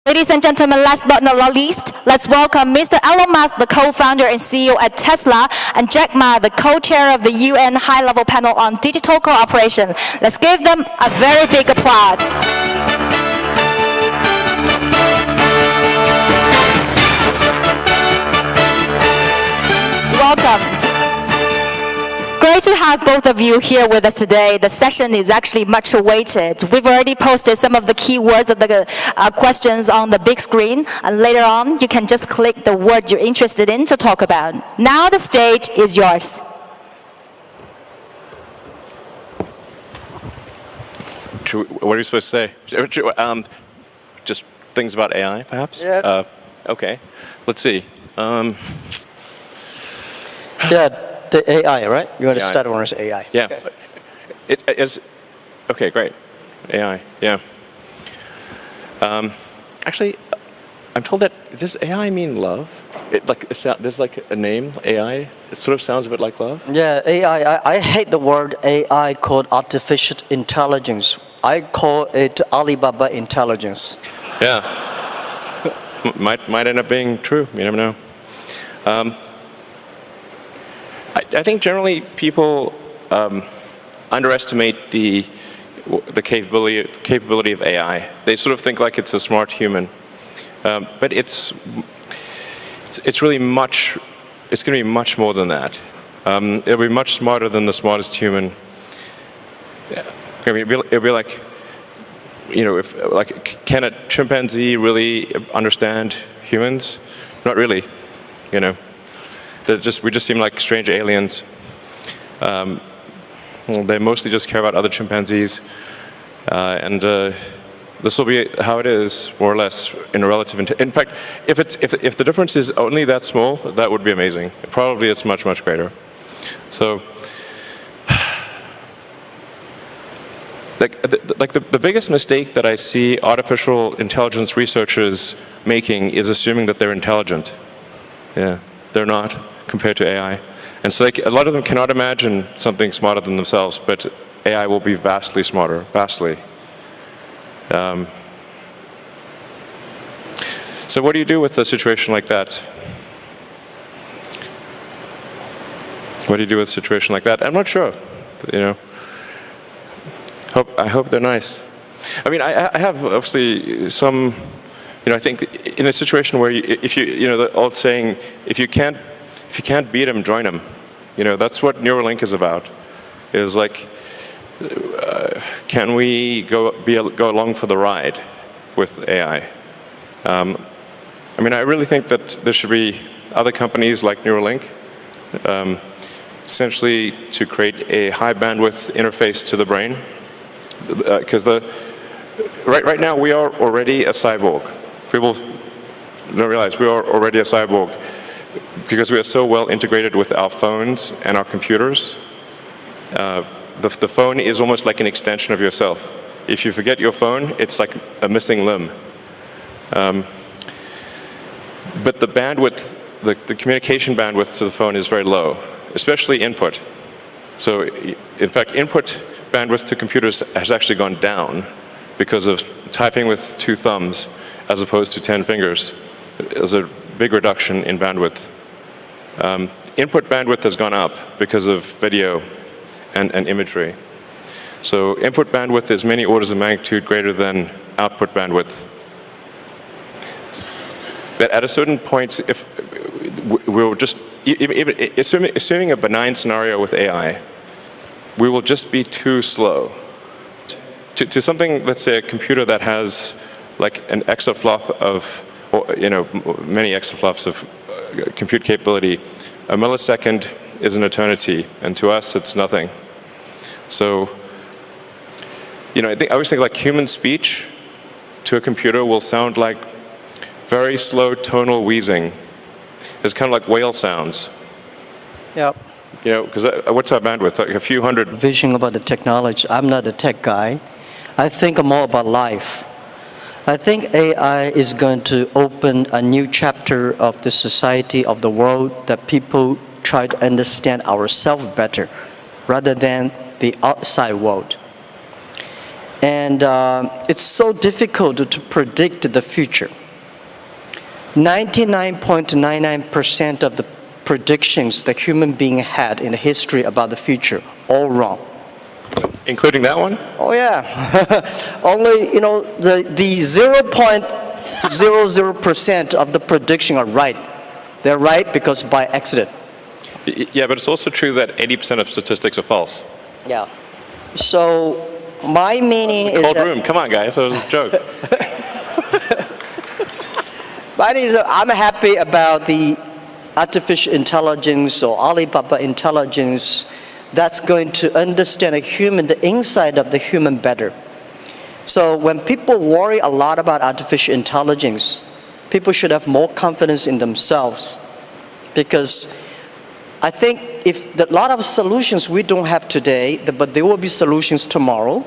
Ladies and gentlemen, last but not least, let's welcome Mr. Elon Musk, the co-founder and CEO at Tesla, and Jack Ma, the co-chair of the UN High-Level Panel on Digital Cooperation. Let's give them a very big applause. Welcome. Great to have both of you here with us today. The session is actually much awaited. We've already posted some of the keywords of the questions on the big screen, and later on you can just click the word you're interested in to talk about. Now the stage is yours. What are you supposed to say? Just things about AI, perhaps? Yeah. Okay. Let's see. Yeah. The AI, right? You want to start on AI? Yeah. Okay. It is. Okay, great. AI. Yeah. Actually, I'm told that does AI mean love? There's like a name AI. It sort of sounds a bit like love. Yeah, AI. I hate the word AI called artificial intelligence. I call it Alibaba intelligence. Yeah. might end up being true. You never know. I think generally people underestimate the capability of AI. They sort of think like it's a smart human, but it's really much. It's going to be much more than that. It'll be much smarter than the smartest human. I mean, it'll be like, you know, can a chimpanzee really understand humans? Not really, you know. We just seem like strange aliens. They mostly just care about other chimpanzees. And this will be how it is, more or less, in a relative. In fact, if the difference is only that small, that would be amazing. Probably it's much, much greater. So, the biggest mistake that I see artificial intelligence researchers making is assuming that they're intelligent. Yeah, they're not, compared to AI. And so a lot of them cannot imagine something smarter than themselves, but AI will be vastly smarter, vastly. So what do you do with a situation like that? What do you do with a situation like that? I'm not sure, you know. I hope they're nice. I mean, I have obviously some, you know, I think in a situation where the old saying, if you can't beat them, join them. You know, that's what Neuralink is about. Is like, can we go along for the ride with AI? I mean, I really think that there should be other companies like Neuralink, essentially to create a high bandwidth interface to the brain. Because right now we are already a cyborg. People don't realize we are already a cyborg because we are so well integrated with our phones and our computers. The phone is almost like an extension of yourself. If you forget your phone, it's like a missing limb. But the bandwidth, the communication bandwidth to the phone is very low, especially input. So in fact, input bandwidth to computers has actually gone down because of typing with 2 thumbs as opposed to 10 fingers. There's a big reduction in bandwidth. Input bandwidth has gone up because of video and imagery. So input bandwidth is many orders of magnitude greater than output bandwidth. But at a certain point, if we'll just, assuming a benign scenario with AI, we will just be too slow. To something, let's say a computer that has like an exaflop of, or, you know, many exaflops of compute capability, a millisecond is an eternity, and to us it's nothing. So, you know, I always think like human speech to a computer will sound like very slow tonal wheezing. It's kind of like whale sounds. Yep. You know, because what's our bandwidth? Like a few hundred. Vision about the technology. I'm not a tech guy. I think more about life. I think AI is going to open a new chapter of the society, of the world, that people try to understand ourselves better rather than the outside world. And it's so difficult to predict the future. 99.99% of the predictions that human being had in the history about the future, all wrong. Including that one? Oh yeah. Only, the 0.00% of the prediction are right. They're right because by accident. Yeah, but it's also true that 80% of statistics are false. Yeah. So my meaning is Cold that, room, come on guys, that was a joke. my meaning is that I'm happy about the artificial intelligence or Alibaba intelligence that's going to understand the inside of the human better. So when people worry a lot about artificial intelligence, people should have more confidence in themselves, because I think if a lot of solutions we don't have today, but there will be solutions tomorrow.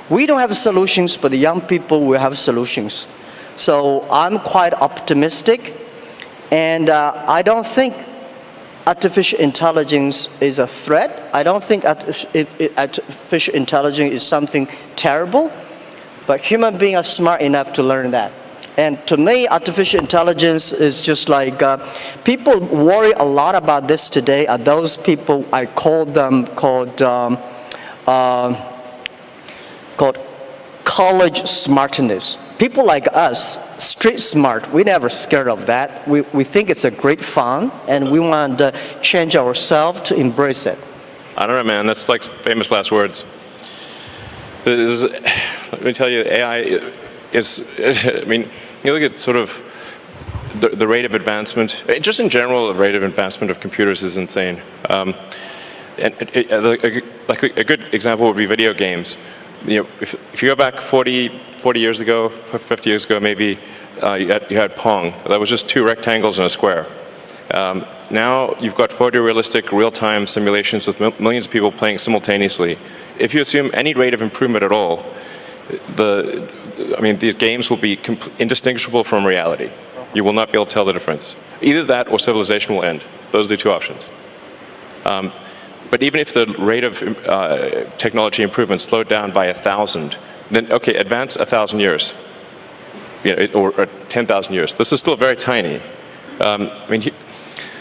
We don't have solutions, but the young people will have solutions. So I'm quite optimistic, and I don't think artificial intelligence is a threat. I don't think artificial intelligence is something terrible, but human beings are smart enough to learn that. And to me, artificial intelligence is just like, people worry a lot about this today are those people, I call them called college smartness. People like us, street smart, we never scared of that. We think it's a great fun, and we want to change ourselves to embrace it. I don't know, man, that's like famous last words. Let me tell you, AI is, I mean, you look at sort of the rate of advancement, just in general, the rate of advancement of computers is insane. And like a good example would be video games. If you go back 40 years ago, 50 years ago maybe, you had Pong. That was just two rectangles and a square. Now you've got photorealistic real-time simulations with millions of people playing simultaneously. If you assume any rate of improvement at all, these games will be indistinguishable from reality. You will not be able to tell the difference. Either that or civilization will end. Those are the two options. But even if the rate of technology improvement slowed down by 1,000, then okay, advance 1,000 years, or 10,000 years. This is still very tiny.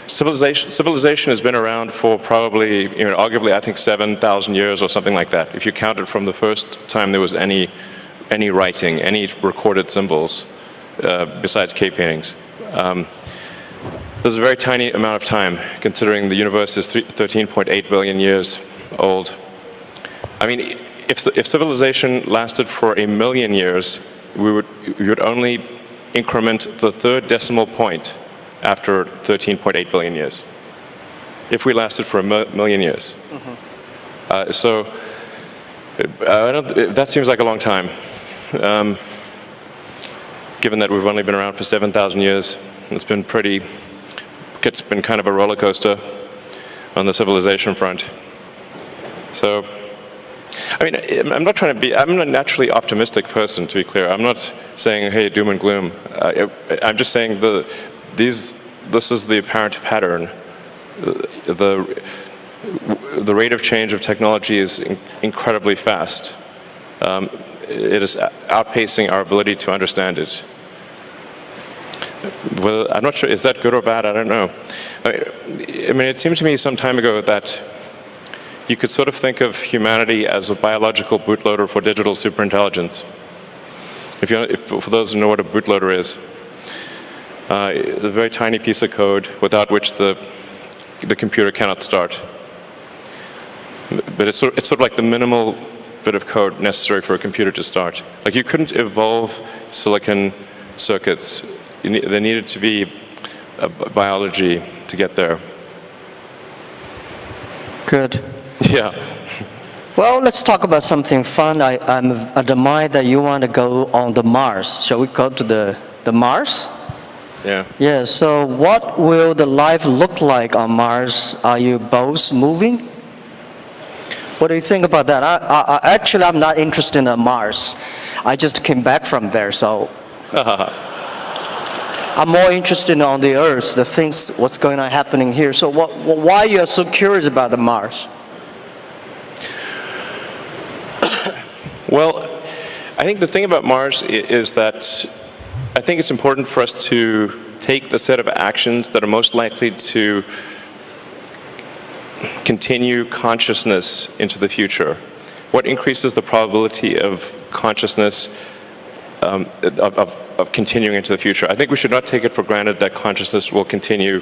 Civilization has been around for probably, arguably, I think 7,000 years or something like that. If you count it from the first time there was any writing, any recorded symbols, besides cave paintings. There's a very tiny amount of time, considering the universe is 13.8 billion years old. I mean, if civilization lasted for 1 million years, we would only increment the third decimal point after 13.8 billion years, if we lasted for 1 million years. Mm-hmm. So that seems like a long time, given that we've only been around for 7,000 years. It's been kind of a roller coaster on the civilization front. So, I mean, I'm a naturally optimistic person, to be clear. I'm not saying, hey, doom and gloom. I'm just saying this is the apparent pattern. The rate of change of technology is incredibly fast. It is outpacing our ability to understand it. Well, I'm not sure, is that good or bad? I don't know. I mean, it seemed to me some time ago that you could sort of think of humanity as a biological bootloader for digital superintelligence. For those who know what a bootloader is, a very tiny piece of code without which the computer cannot start. But it's sort of like the minimal bit of code necessary for a computer to start. Like, you couldn't evolve silicon circuits. There needed to be biology to get there. Good. Yeah. Well, let's talk about something fun. I admire that you want to go on the Mars. Shall we go to the Mars? Yeah. Yeah, so what will the life look like on Mars? Are you both moving? What do you think about that? Actually, I'm not interested in Mars. I just came back from there, so I'm more interested on the Earth, the things, what's going on happening here. So why are you so curious about the Mars? Well, I think the thing about Mars is that I think it's important for us to take the set of actions that are most likely to continue consciousness into the future. What increases the probability of consciousness of continuing into the future? I think we should not take it for granted that consciousness will continue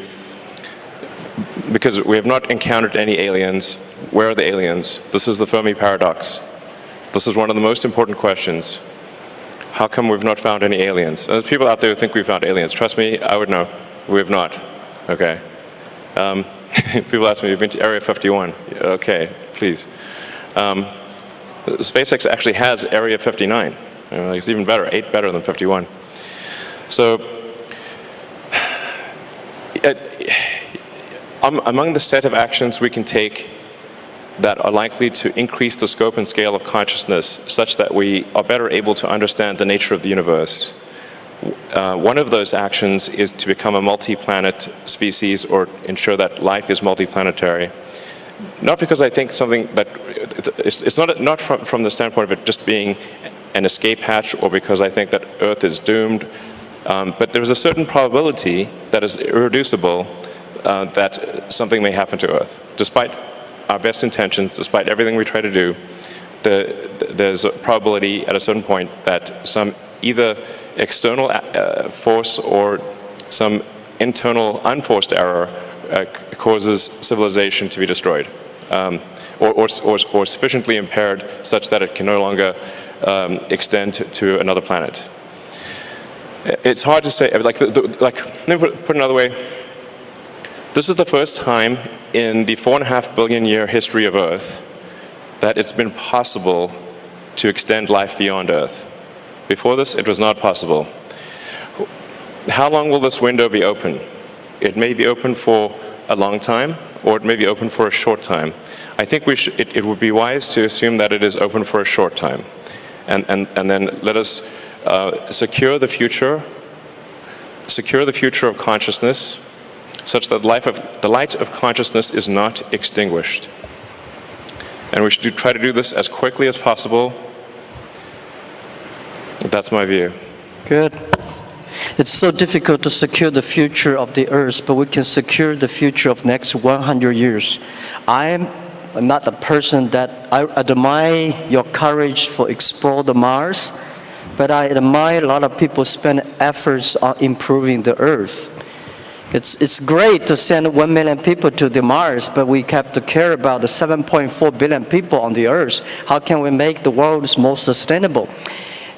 because we have not encountered any aliens. Where are the aliens? This is the Fermi Paradox. This is one of the most important questions. How come we've not found any aliens? There's people out there who think we've found aliens. Trust me, I would know. We have not. Okay. People ask me, you've been to Area 51. Okay, please. SpaceX actually has Area 59. It's even better, 8 better than 51. So, among the set of actions we can take that are likely to increase the scope and scale of consciousness such that we are better able to understand the nature of the universe, one of those actions is to become a multi-planet species or ensure that life is multi-planetary. Not because I think something that, it's not from the standpoint of it just being an escape hatch or because I think that Earth is doomed, but there's a certain probability that is irreducible that something may happen to Earth. Despite our best intentions, despite everything we try to do, there's a probability at a certain point that some either external force or some internal unforced error causes civilization to be destroyed, or sufficiently impaired such that it can no longer extend to another planet. It's hard to say. Let me put it another way. This is the first time in the 4.5 billion year history of Earth that it's been possible to extend life beyond Earth. Before this, it was not possible. How long will this window be open? It may be open for a long time, or it may be open for a short time. I think it would be wise to assume that it is open for a short time. And then let us secure the future of consciousness, such that the light of consciousness is not extinguished. And we should try to do this as quickly as possible. That's my view. Good. It's so difficult to secure the future of the Earth, but we can secure the future of next 100 years. I'm not the person that I admire your courage for explore the Mars, but I admire a lot of people spend efforts on improving the Earth. It's great to send 1 million people to the Mars, but we have to care about the 7.4 billion people on the Earth. How can we make the world more sustainable?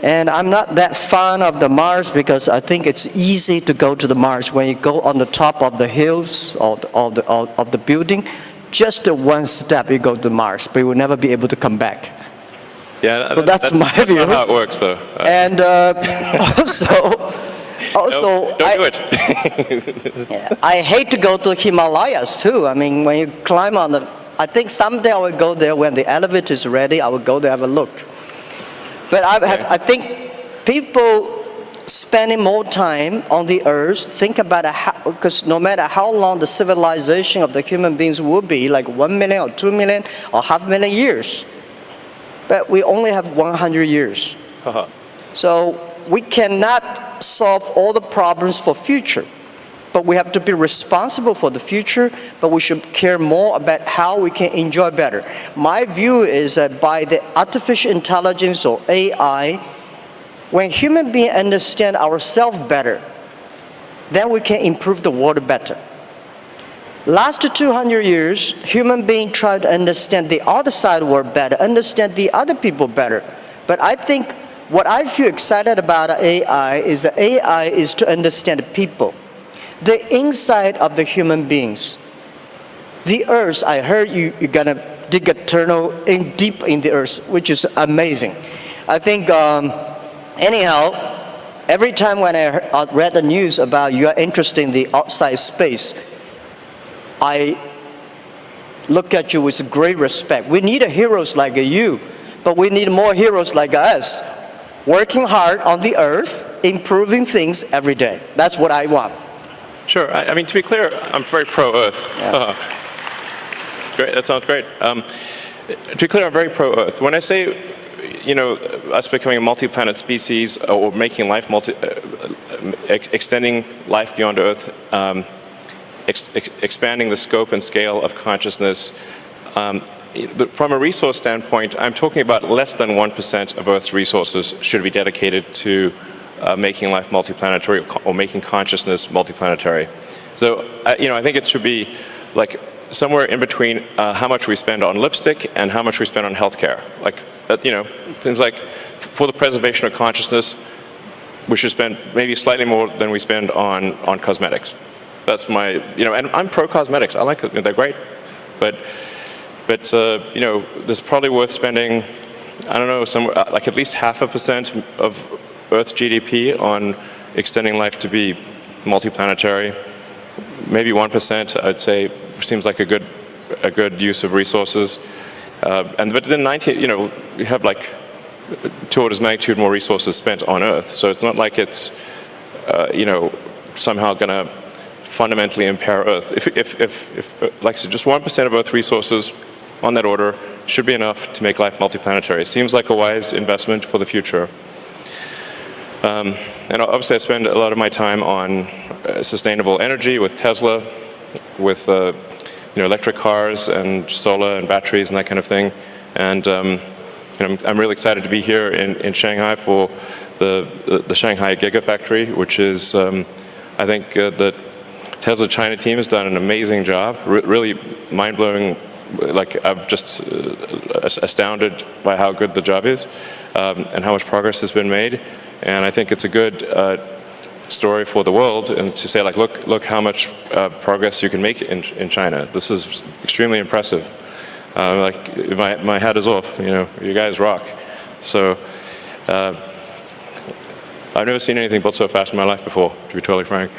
And I'm not that fond of the Mars because I think it's easy to go to the Mars. When you go on the top of the hills of the building, just one step you go to Mars, but you will never be able to come back. Yeah, so that's my view. That's not how it works, though. And also, don't do it. I hate to go to Himalayas too. I mean, when you climb on the, I think someday I will go there when the elevator is ready. I will go there have a look. But I think people spending more time on the Earth, think about because no matter how long the civilization of the human beings will be, like 1 million or 2 million or 500,000 years, but we only have 100 years. So we cannot solve all the problems for future, but we have to be responsible for the future, but we should care more about how we can enjoy better. My view is that by the artificial intelligence or AI, when human beings understand ourselves better, then we can improve the world better. Last 200 years, human beings tried to understand the other side of the world better, understand the other people better. But I think what I feel excited about AI is that AI is to understand people, the inside of the human beings. The Earth, I heard you're gonna dig a tunnel deep in the Earth, which is amazing. I think, anyhow, every time when I read the news about you are interested in the outside space, I look at you with great respect. We need heroes like you, but we need more heroes like us, working hard on the Earth, improving things every day. That's what I want. Sure. I mean, to be clear, I'm very pro-Earth. Yeah. Great. That sounds great. To be clear, I'm very pro-Earth. When I say us becoming a multi-planet species or making life extending life beyond Earth, expanding the scope and scale of consciousness. From a resource standpoint, I'm talking about less than 1% of Earth's resources should be dedicated to making life multiplanetary or making consciousness multiplanetary. So, I think it should be like somewhere in between how much we spend on lipstick and how much we spend on healthcare. Like, things like for the preservation of consciousness, we should spend maybe slightly more than we spend on cosmetics. That's my, and I'm pro cosmetics. I like it. They're great, but this is probably worth spending, I don't know, somewhere like at least 0.5% of Earth's GDP on extending life to be multiplanetary. Maybe 1%, I'd say, seems like a good use of resources. But then we have like 2 orders of magnitude more resources spent on Earth. So it's not like it's somehow going to fundamentally impair Earth. If like I said, just 1% of Earth resources on that order should be enough to make life multiplanetary. It seems like a wise investment for the future. And obviously I spend a lot of my time on sustainable energy with Tesla, with electric cars and solar and batteries and that kind of thing. And I'm really excited to be here in Shanghai for the Shanghai Gigafactory, which is, I think the Tesla China team has done an amazing job, really mind-blowing. Like, I'm just astounded by how good the job is and how much progress has been made. And I think it's a good story for the world, and to say, like, look how much progress you can make in China. This is extremely impressive. Like, my hat is off. You guys rock. So I've never seen anything built so fast in my life before, to be totally frank.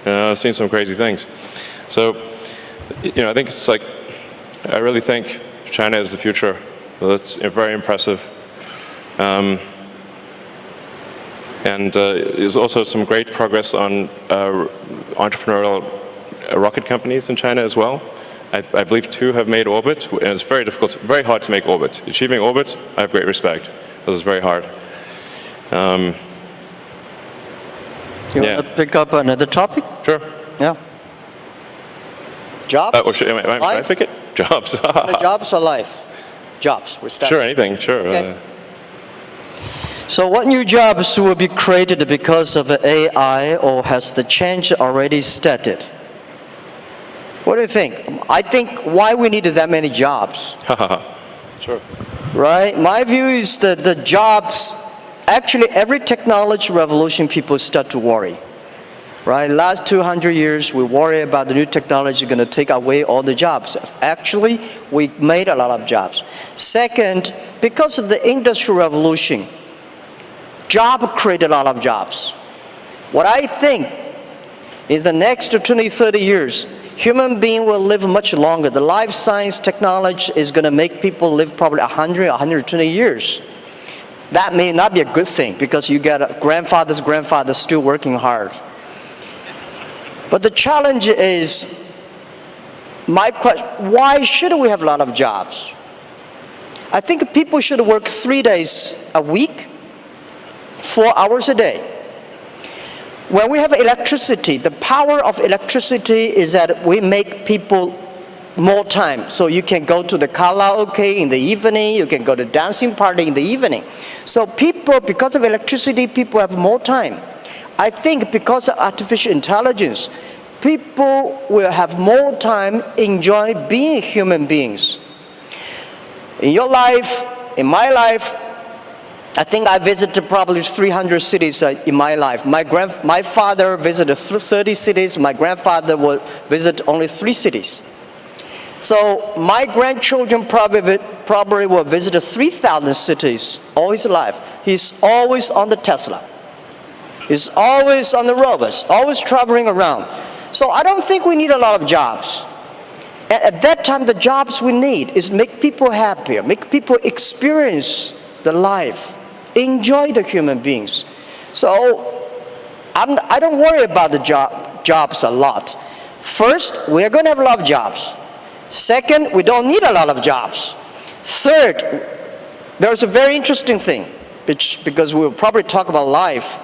I've seen some crazy things. So I think it's like, I really think China is the future. That's very impressive. And there's also some great progress on entrepreneurial rocket companies in China as well. I believe 2 have made orbit, and it's very difficult, very hard to make orbit. Achieving orbit, I have great respect. This is very hard. You want to pick up another topic? Sure. Yeah. Jobs? Should I pick it? Jobs. The jobs or life? Jobs. Sure, anything, sure. Okay. So what new jobs will be created because of AI, or has the change already started? What do you think? I think why we needed that many jobs. Sure. Right? My view is that the jobs, actually every technology revolution people start to worry. Right? Last 200 years, we worry about the new technology going to take away all the jobs. Actually, we made a lot of jobs. Second, because of the Industrial Revolution, job created a lot of jobs. What I think is the next 20, 30 years, human being will live much longer. The life science technology is going to make people live probably 100, 120 years. That may not be a good thing, because you get a grandfather's grandfather still working hard. But the challenge is, my question, why should we have a lot of jobs? I think people should work 3 days a week, 4 hours a day. When we have electricity, the power of electricity is that we make people more time. So you can go to the karaoke in the evening, you can go to dancing party in the evening. So people, because of electricity, people have more time. I think because of artificial intelligence, people will have more time enjoy being human beings. In your life, in my life, I think I visited probably 300 cities in my life. My father visited 30 cities. My grandfather would visit only 3 cities. So my grandchildren probably will visit 3,000 cities all his life. He's always on the Tesla. He's always on the robots, always traveling around. So I don't think we need a lot of jobs. At that time, the jobs we need is make people happier, make people experience the life, enjoy the human beings. So I don't worry about the jobs a lot. First, we are going to have a lot of jobs. Second, we don't need a lot of jobs. Third, there's a very interesting thing, because we'll probably talk about life.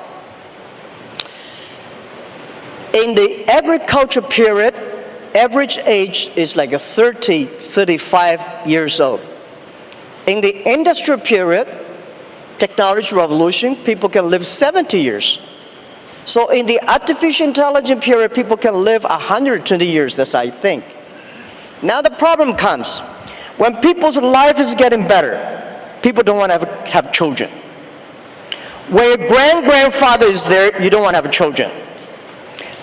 In the agriculture period, average age is like 30, 35 years old. In the industrial period, technology revolution, people can live 70 years. So in the artificial intelligence period, people can live 120 years, that's I think. Now the problem comes, when people's life is getting better, people don't want to have children. When your grandfather is there, you don't want to have children.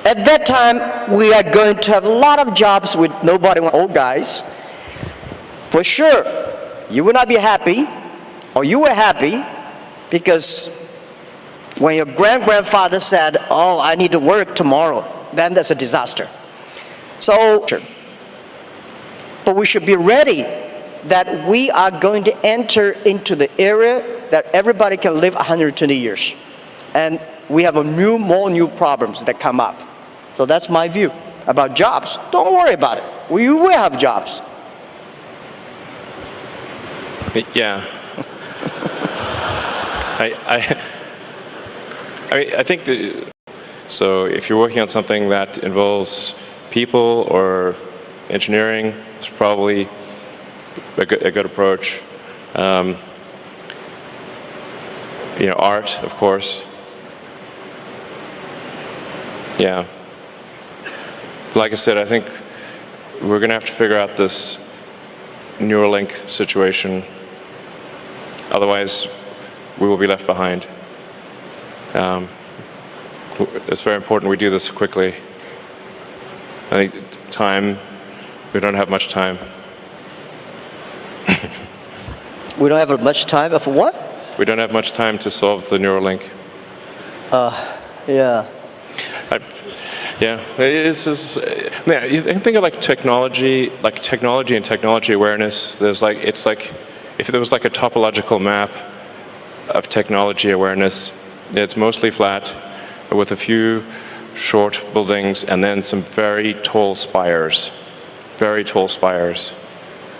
At that time, we are going to have a lot of jobs with nobody, old guys. For sure, you will not be happy, or you were happy, because when your grandfather said, oh, I need to work tomorrow, then that's a disaster. So, but we should be ready that we are going to enter into the era that everybody can live 120 years. And we have more new problems that come up. So that's my view about jobs. Don't worry about it. We will have jobs. Yeah. I think that, so if you're working on something that involves people or engineering, it's probably a good approach. Art, of course. Yeah. Like I said, I think we're going to have to figure out this Neuralink situation. Otherwise, we will be left behind. It's very important we do this quickly. I think we don't have much time. We don't have much time for what? We don't have much time to solve the Neuralink. Yeah. Yeah, you think of like technology and technology awareness. It's like if there was like a topological map of technology awareness, it's mostly flat with a few short buildings and then some very tall spires.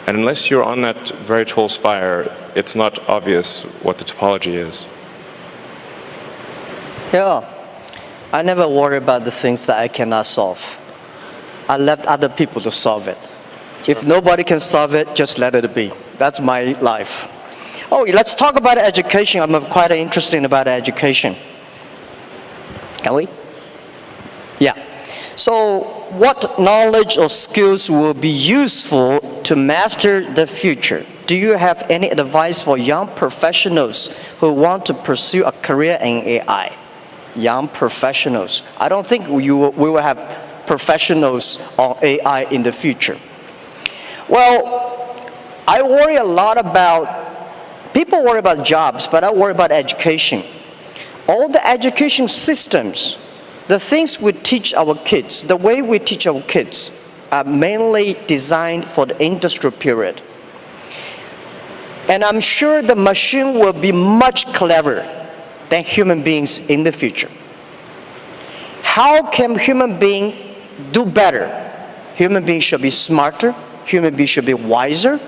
And unless you're on that very tall spire, it's not obvious what the topology is. Yeah. I never worry about the things that I cannot solve. I left other people to solve it. Sure. If nobody can solve it, just let it be. That's my life. Oh, let's talk about education. I'm quite interested about education. Can we? Yeah. So what knowledge or skills will be useful to master the future? Do you have any advice for young professionals who want to pursue a career in AI? Young professionals. I don't think we will have professionals on AI in the future. Well, I worry a lot about, people worry about jobs, but I worry about education. All the education systems, the things we teach our kids, the way we teach our kids are mainly designed for the industrial period. And I'm sure the machine will be much cleverer than human beings in the future. How can human beings do better? Human beings should be smarter. Human beings should be wiser.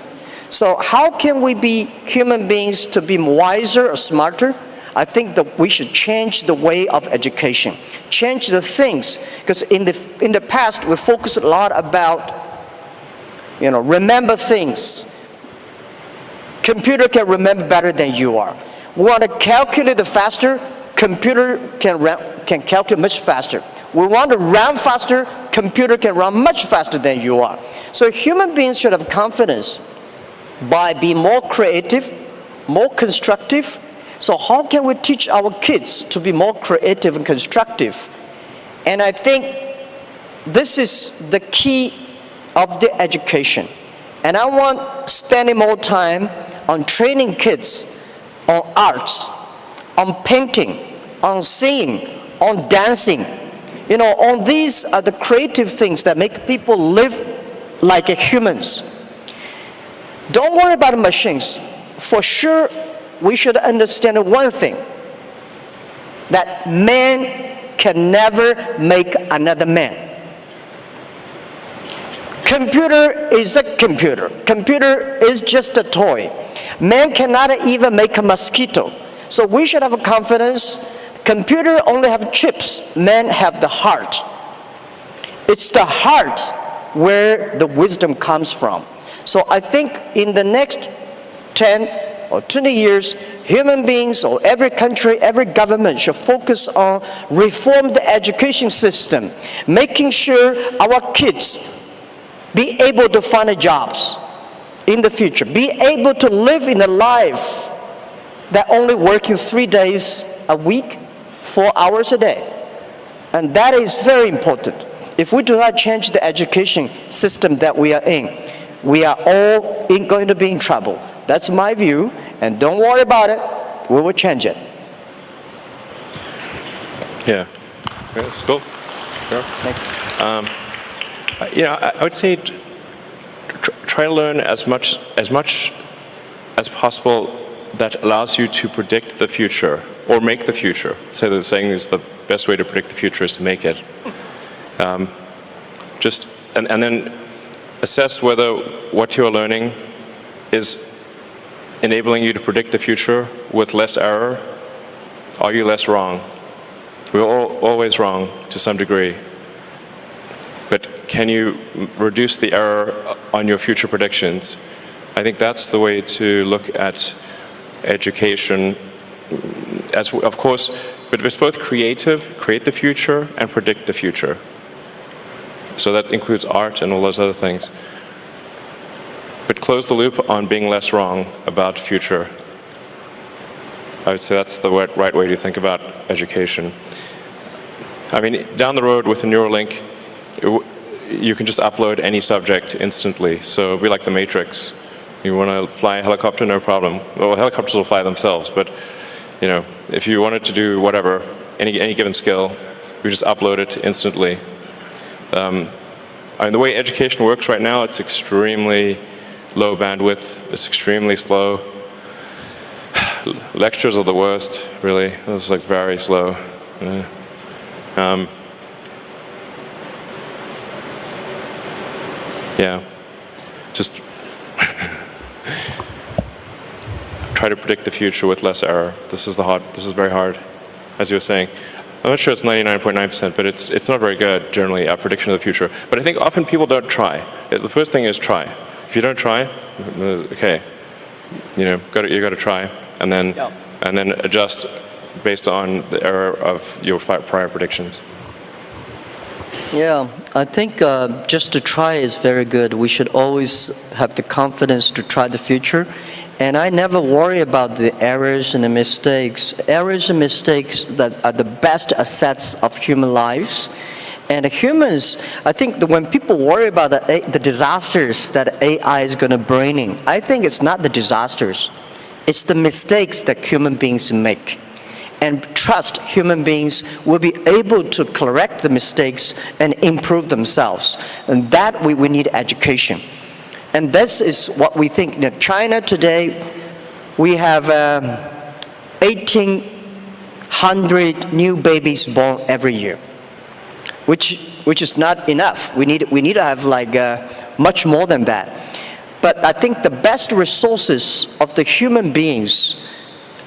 So how can we be human beings to be wiser or smarter? I think that we should change the way of education, change the things, because in the past we focused a lot about, remember things. Computer can remember better than you are. We want to calculate faster, computer can calculate much faster. We want to run faster, computer can run much faster than you are. So human beings should have confidence by being more creative, more constructive. So how can we teach our kids to be more creative and constructive? And I think this is the key of the education. And I want spending more time on training kids on arts, on painting, on singing, on dancing. On these are the creative things that make people live like humans. Don't worry about machines. For sure, we should understand one thing, that man can never make another man. Computer is a computer. Computer is just a toy. Man cannot even make a mosquito. So we should have confidence. Computer only have chips. Men have the heart. It's the heart where the wisdom comes from. So I think in the next 10 or 20 years, human beings or every country, every government should focus on reform the education system, making sure our kids be able to find jobs in the future, be able to live in a life that only working 3 days a week, 4 hours a day. And that is very important. If we do not change the education system that we are in, we are all going to be in trouble. That's my view, and don't worry about it. We will change it. Yeah. Yes, cool. Sure. Thank you. I would say try to learn as much as possible that allows you to predict the future or make the future. So they're saying is the best way to predict the future is to make it. And then assess whether what you're learning is enabling you to predict the future with less error. Are you less wrong? We're always wrong to some degree. But can you reduce the error on your future predictions? I think that's the way to look at education. As of course, but it's both creative, create the future, and predict the future. So that includes art and all those other things. But close the loop on being less wrong about future. I would say that's the right way to think about education. I mean, down the road with a Neuralink, you can just upload any subject instantly. So it'll be like the Matrix. You want to fly a helicopter, no problem. Well, helicopters will fly themselves, but if you wanted to do whatever, any given skill, you just upload it instantly. I mean, the way education works right now, it's extremely low bandwidth. It's extremely slow. Lectures are the worst, really. It's like very slow. Yeah, just try to predict the future with less error. This is very hard, as you were saying. I'm not sure it's 99.9%, but it's not very good, generally, at prediction of the future. But I think often people don't try. The first thing is try. If you don't try, okay, you got to try, and then adjust based on the error of your prior predictions. Yeah, I think just to try is very good. We should always have the confidence to try the future. And I never worry about the errors and the mistakes. Errors and mistakes that are the best assets of human lives. And humans, I think that when people worry about the disasters that AI is going to bring in, I think it's not the disasters. It's the mistakes that human beings make. And trust human beings will be able to correct the mistakes and improve themselves. And that we need education. And this is what we think. In China today, we have 1,800 new babies born every year, which is not enough. We need to have like much more than that. But I think the best resources of the human beings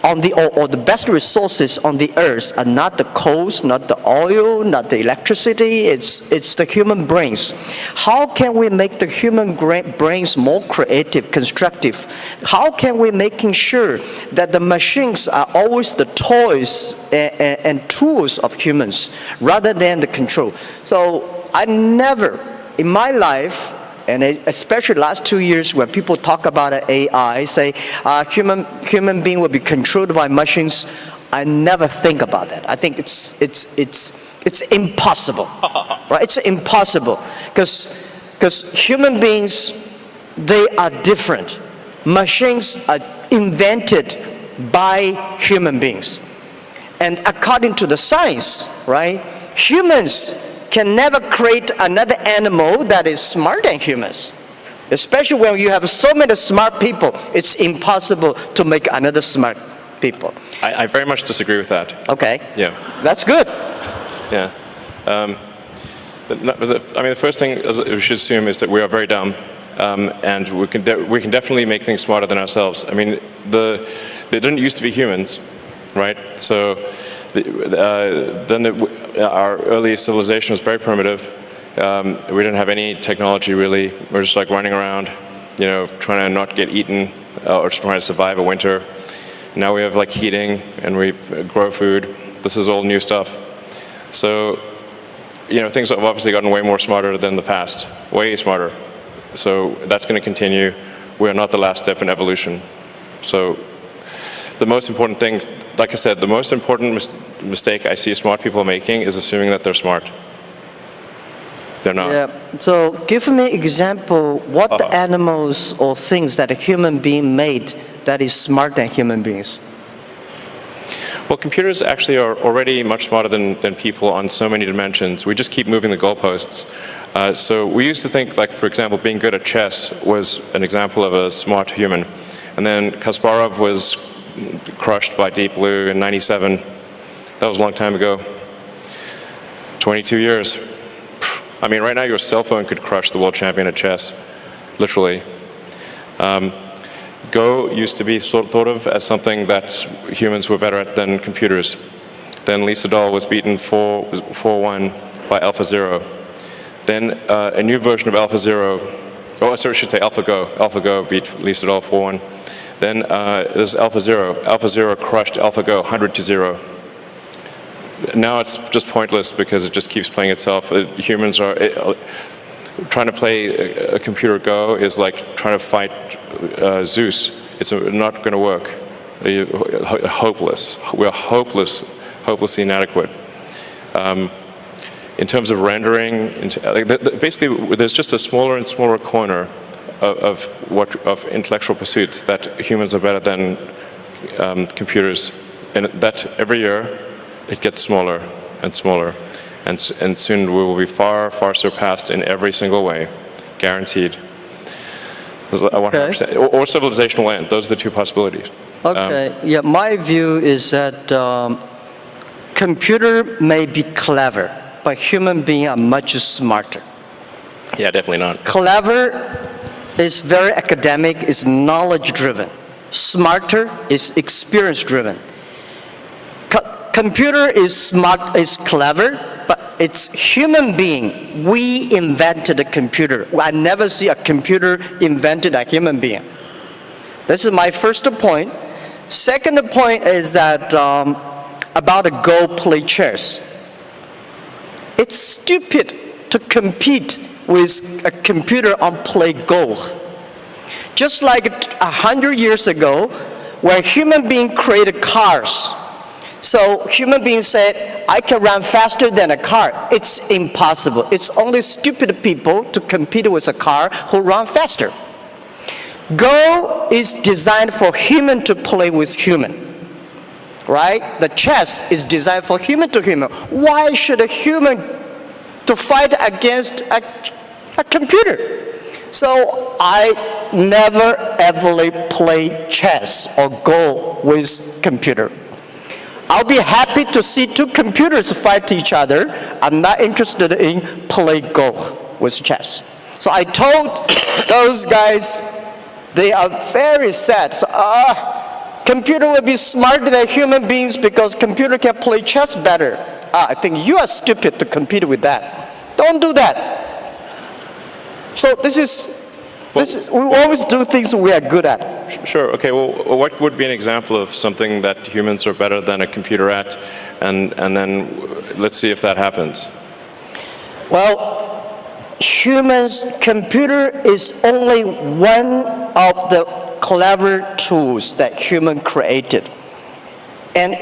or the best resources on the earth are not the coals, not the oil, not the electricity, it's the human brains. How can we make the human brains more creative, constructive? How can we making sure that the machines are always the toys and tools of humans rather than the control? So I never, in my life, and especially last 2 years when people talk about AI, say human being will be controlled by machines, I never think about that. I think it's impossible, right? It's impossible because human beings, they are different. Machines are invented by human beings, and according to the science, right? Humans can never create another animal that is smarter than humans. Especially when you have so many smart people, it's impossible to make another smart people. I very much disagree with that. Okay. Yeah. That's good. Yeah. The first thing we should assume is that we are very dumb. and we can definitely make things smarter than ourselves. I mean, they didn't used to be humans, right? So our early civilization was very primitive. We didn't have any technology really. We're just like running around, you know, trying to not get eaten or just trying to survive a winter. Now we have like heating and we grow food. This is all new stuff. So, you know, things have obviously gotten way more smarter than the past, way smarter. So that's going to continue. We are not the last step in evolution. So the most important thing, like I said, the most important mistake I see smart people making is assuming that they're smart. They're not. Yeah. So give me an example, what the animals or things that a human being made that is smarter than human beings? Well, computers actually are already much smarter than people on so many dimensions. We just keep moving the goalposts. So we used to think, like, for example, being good at chess was an example of a smart human. And then Kasparov was crushed by Deep Blue in '97. That was a long time ago. 22 years. I mean, right now your cell phone could crush the world champion at chess, literally. Go used to be thought of as something that humans were better at than computers. Then Lee Sedol was beaten 4-1 by AlphaZero. Then a new version of AlphaZero, oh, sorry, I should say AlphaGo. AlphaGo beat Lee Sedol 4-1. Then there's AlphaZero. AlphaZero crushed AlphaGo 100-0. Now it's just pointless because it just keeps playing itself. Humans are trying to play a computer Go is like trying to fight Zeus. It's not going to work. Hopeless. We're hopelessly inadequate. In terms of rendering, basically, there's just a smaller and smaller corner of intellectual pursuits that humans are better than computers, and that every year it gets smaller and smaller, and soon we will be far, far surpassed in every single way, guaranteed. 100%. Or civilization will end. Those are the two possibilities. Okay. Yeah, my view is that computer may be clever, but human beings are much smarter. Yeah, definitely not. Clever is very academic, is knowledge-driven. Smarter is experience-driven. Computer is smart, is clever, but it's human being. We invented a computer. I never see a computer invented a human being. This is my first point. Second point is that about a Go play chess. It's stupid to compete with a computer on play Go. Just like 100 years ago, when human beings created cars, so human beings said, I can run faster than a car. It's impossible. It's only stupid people to compete with a car who run faster. Go is designed for human to play with human, right? The chess is designed for human to human. Why should a human to fight against a computer? So I never ever play chess or Go with computer. I'll be happy to see two computers fight each other. I'm not interested in play Go with chess. So I told those guys, they are very sad. So, computer will be smarter than human beings because computer can play chess better. I think you are stupid to compete with that. Don't do that. So this is we always do things we are good at. Sure. Okay. Well, what would be an example of something that humans are better than a computer at, and then let's see if that happens. Well, computer is only one of the clever tools that human created, and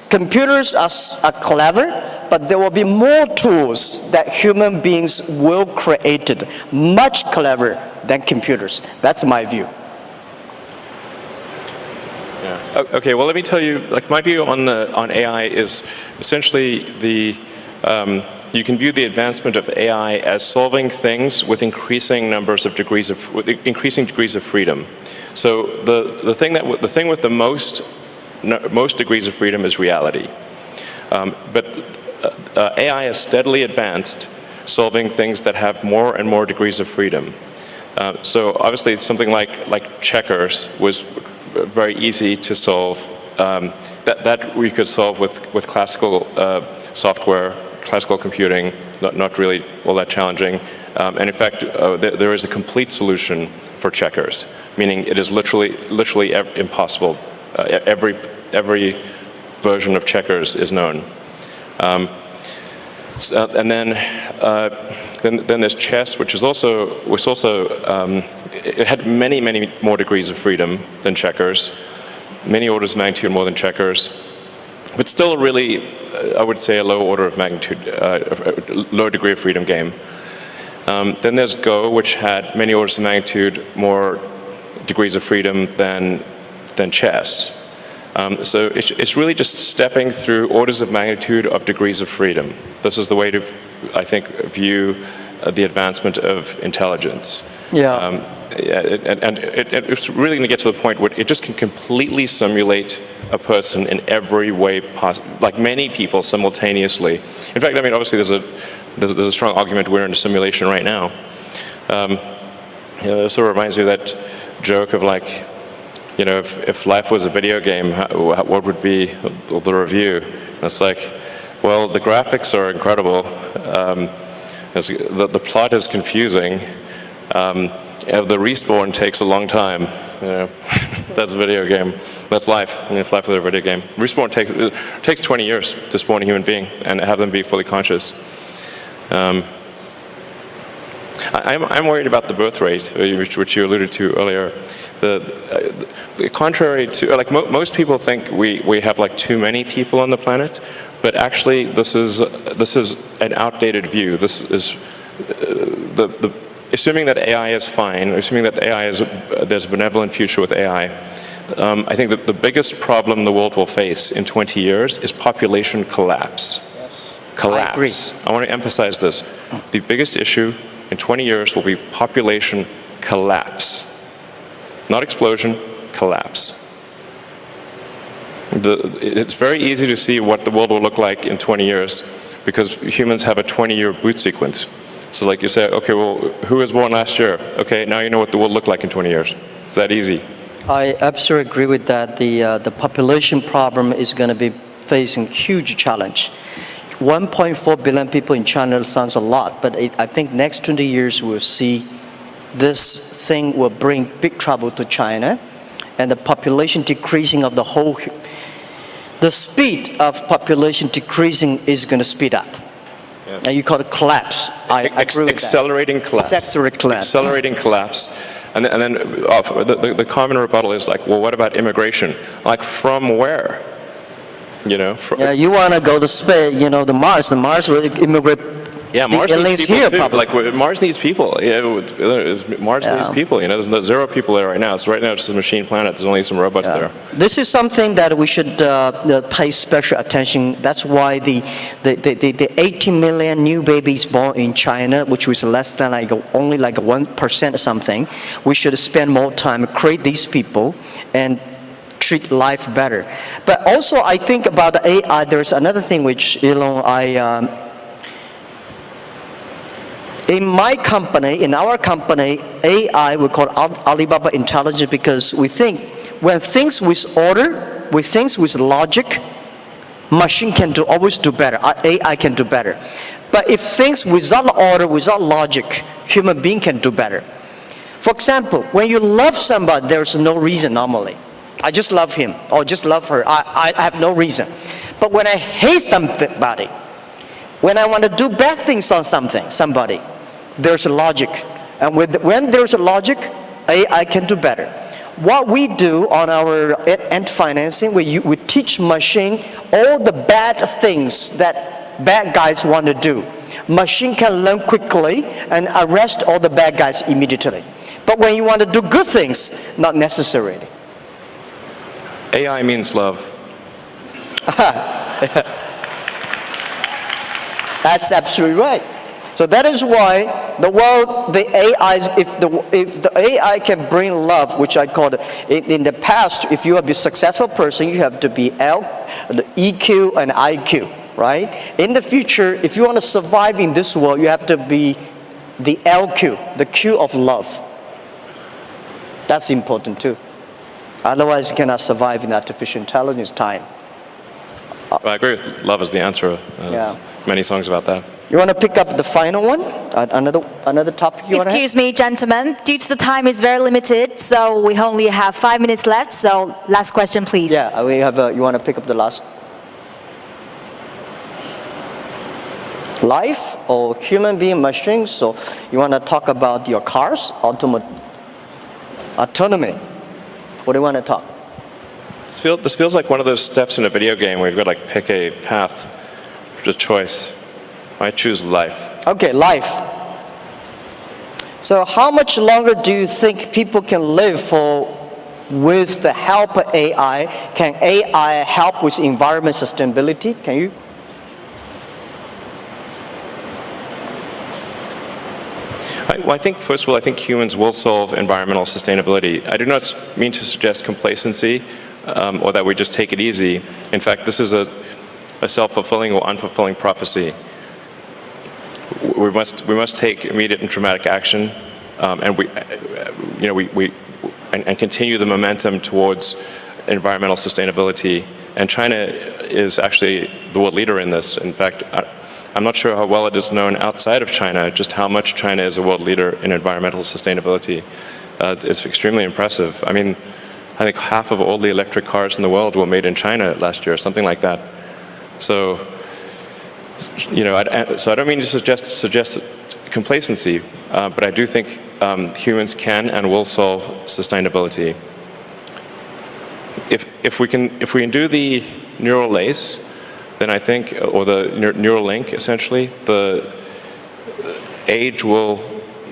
computers are clever. But there will be more tools that human beings will create, much clever than computers. That's my view. Yeah. Okay. Well, let me tell you. Like my view on AI is essentially you can view the advancement of AI as solving things with increasing degrees of freedom. So the thing with the most degrees of freedom is reality. But AI has steadily advanced, solving things that have more and more degrees of freedom. So obviously something like checkers was very easy to solve. That we could solve with classical software, classical computing, not really all that challenging. And in fact, there is a complete solution for checkers, meaning it is literally impossible. Every version of checkers is known. And then there's chess, which also it had many more degrees of freedom than checkers, many orders of magnitude more than checkers, but still really, I would say, a low order of magnitude, low degree of freedom game. Then there's Go, which had many orders of magnitude more degrees of freedom than chess. So it's really just stepping through orders of magnitude of degrees of freedom. This is the way to, I think, view the advancement of intelligence. Yeah. And it's really going to get to the point where it just can completely simulate a person in every way possible, like many people simultaneously. In fact, I mean, obviously there's a strong argument we're in a simulation right now. It sort of reminds me of that joke of like, if life was a video game, what would be the review? And it's like, well, the graphics are incredible. The plot is confusing. The respawn takes a long time. That's a video game. That's life. If life was a video game, respawn takes 20 years to spawn a human being and have them be fully conscious. I'm worried about the birth rate, which you alluded to earlier. Contrary to, like most people think we have like too many people on the planet, but actually this is an outdated view. This is assuming that AI is fine, assuming that there's a benevolent future with AI. I think that the biggest problem the world will face in 20 years is population collapse. Collapse. I agree. I want to emphasize this. The biggest issue in 20 years will be population collapse. Not explosion, collapse. It's very easy to see what the world will look like in 20 years because humans have a 20-year boot sequence. So like you say, okay, well, who was born last year? Okay, now you know what the world looked like in 20 years. It's that easy. I absolutely agree with that. The population problem is going to be facing huge challenge. 1.4 billion people in China sounds a lot, but I think next 20 years we'll see this thing will bring big trouble to China, and the population decreasing of the speed of population decreasing is going to speed up. Yes. And you call it collapse. I agree with accelerating that. collapse. Accelerating collapse. Accelerating collapse. And then the common rebuttal is like, well, what about immigration? Like, from where? Yeah, you want to go to space, the Mars. The Mars will immigrate. Yeah, Mars needs people here, too. probably. Like, Mars needs people. Mars needs people. There's no 0 people there right now. So right now it's just a machine planet. There's only some robots there. This is something that we should pay special attention. That's why the 18 million new babies born in China, which was less than only 1% or something, we should spend more time create these people and treat life better. But also I think about the AI. There's another thing which in my company, in our company, AI we call Alibaba Intelligence because we think when things with order, with things with logic, machine can always do better. AI can do better. But if things without order, without logic, human being can do better. For example, when you love somebody, there's no reason normally. I just love him or just love her. I have no reason. But when I hate somebody, when I want to do bad things on somebody, there's a logic. And when there's a logic, AI can do better. What we do on our end financing, we teach machine all the bad things that bad guys want to do. Machine can learn quickly and arrest all the bad guys immediately. But when you want to do good things, not necessarily. AI means love. That's absolutely right. So that is why the AIs, if the AI can bring love, which I call it, in the past, if you are a successful person, you have to be EQ and IQ, right? In the future, if you want to survive in this world, you have to be the LQ, the Q of love. That's important too. Otherwise, you cannot survive in artificial intelligence time. Well, I agree with love is the answer. There's many songs about that. You want to pick up the final one? Another topic you want to have? Excuse me, gentlemen. Due to the time is very limited, so we only have 5 minutes left. So last question, please. Yeah, we have. You want to pick up the last? Life or human being machines? So you want to talk about your cars, autonomy? What do you want to talk? This feels like one of those steps in a video game where you've got to like pick a path, a choice. I choose life. Okay, life. So how much longer do you think people can live for with the help of AI? Can AI help with environment sustainability? Can you? I think, first of all, I think humans will solve environmental sustainability. I do not mean to suggest complacency or that we just take it easy. In fact, this is a self-fulfilling or unfulfilling prophecy. We must take immediate and dramatic action, and and continue the momentum towards environmental sustainability. And China is actually the world leader in this. In fact, I'm not sure how well it is known outside of China, just how much China is a world leader in environmental sustainability. It's extremely impressive. I mean, I think half of all the electric cars in the world were made in China last year, something like that. So, so I don't mean to suggest complacency, but I do think humans can and will solve sustainability. If we can do the neural lace, then I think, or the neural link, essentially, the age will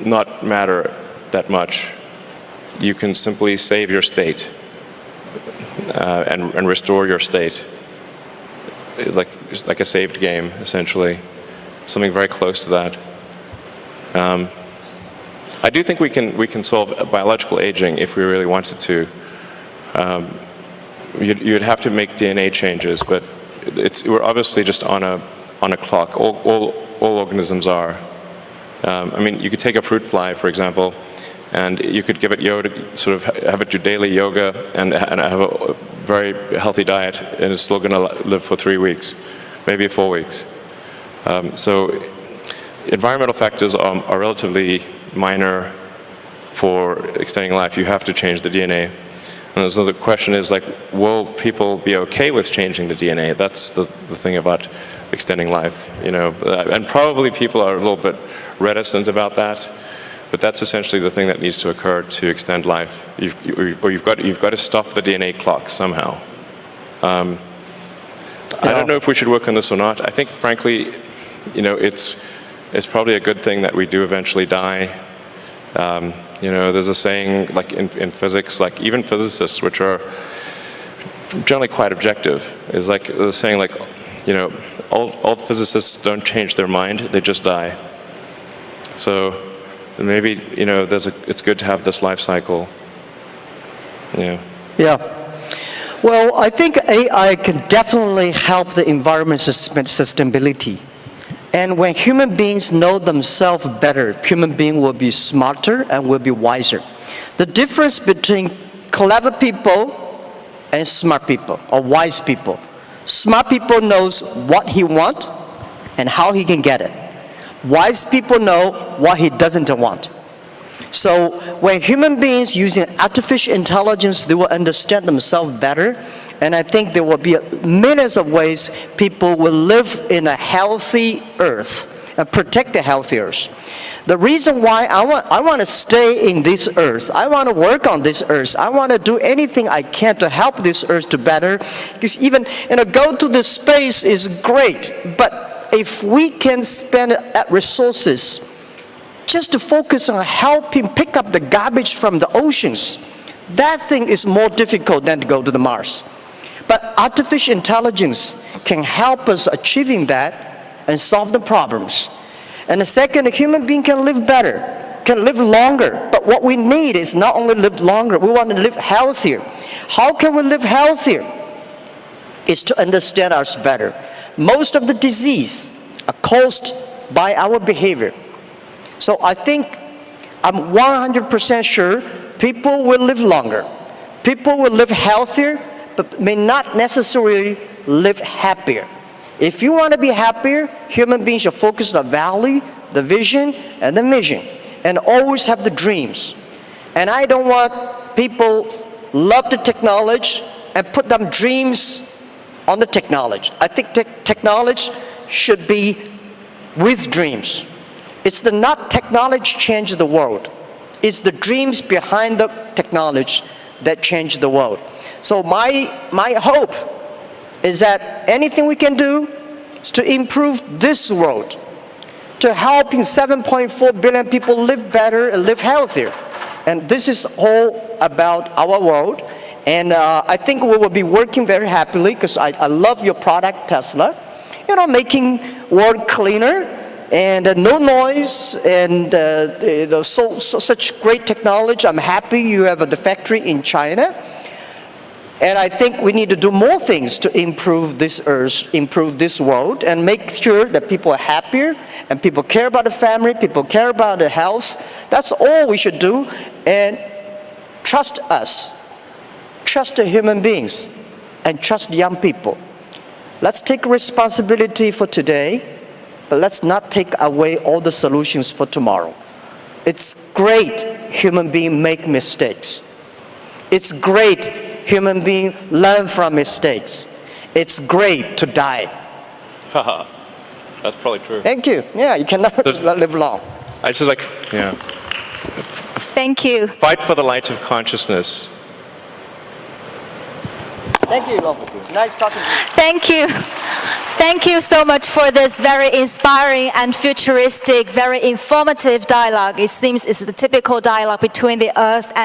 not matter that much. You can simply save your state and restore your state, like a saved game, essentially, something very close to that. I do think we can solve biological aging if we really wanted to. You'd have to make DNA changes, but we're obviously just on a clock. All organisms are. I mean, you could take a fruit fly, for example, and you could give it yoga, sort of have it do daily yoga and have a very healthy diet, and it's still going to live for 3 weeks, maybe 4 weeks. So environmental factors are relatively minor for extending life. You have to change the DNA. And so the question is, like, will people be okay with changing the DNA? That's the thing about extending life, and probably people are a little bit reticent about that, but that's essentially the thing that needs to occur to extend life. You've got to stop the DNA clock somehow. I don't know if we should work on this or not. I think, frankly, it's probably a good thing that we do eventually die. There's a saying, like in physics, like even physicists, which are generally quite objective, is like the saying, like, old physicists don't change their mind; they just die. So maybe it's good to have this life cycle. Yeah. Yeah. Well, I think AI can definitely help the environment sustainability. And when human beings know themselves better, human beings will be smarter and will be wiser. The difference between clever people and smart people, or wise people. Smart people knows what he wants and how he can get it. Wise people know what he doesn't want. So when human beings using artificial intelligence, they will understand themselves better. And I think there will be millions of ways people will live in a healthy earth and protect the healthy earth. The reason why I want to stay in this earth, I want to work on this earth, I want to do anything I can to help this earth to better. Because even go to the space is great, but if we can spend resources just to focus on helping pick up the garbage from the oceans, that thing is more difficult than to go to the Mars. But artificial intelligence can help us achieving that and solve the problems. And the second, a human being can live better, can live longer. But what we need is not only live longer, we want to live healthier. How can we live healthier? It's to understand us better. Most of the disease are caused by our behavior. So I think I'm 100% sure people will live longer. People will live healthier, but may not necessarily live happier. If you want to be happier, human beings should focus on the value, the vision, and the mission, and always have the dreams. And I don't want people love the technology and put them dreams on the technology. I think technology should be with dreams. It's not technology change the world. It's the dreams behind the technology that change the world. So my hope is that anything we can do is to improve this world, to helping 7.4 billion people live better and live healthier. And this is all about our world. And I think we will be working very happily because I love your product, Tesla. You know, making world cleaner and no noise and such great technology. I'm happy you have the factory in China. And I think we need to do more things to improve this earth, improve this world, and make sure that people are happier and people care about the family, people care about the health. That's all we should do. And trust us. Trust the human beings and trust young people. Let's take responsibility for today, but let's not take away all the solutions for tomorrow. It's great human beings make mistakes. It's great human beings learn from mistakes. It's great to die. Haha, that's probably true. Thank you. Yeah, you cannot live long. I just like, yeah. Thank you. Fight for the light of consciousness. Thank you, Long. Nice talking to you. Thank you. Thank you so much for this very inspiring and futuristic, very informative dialogue. It seems it's the typical dialogue between the Earth and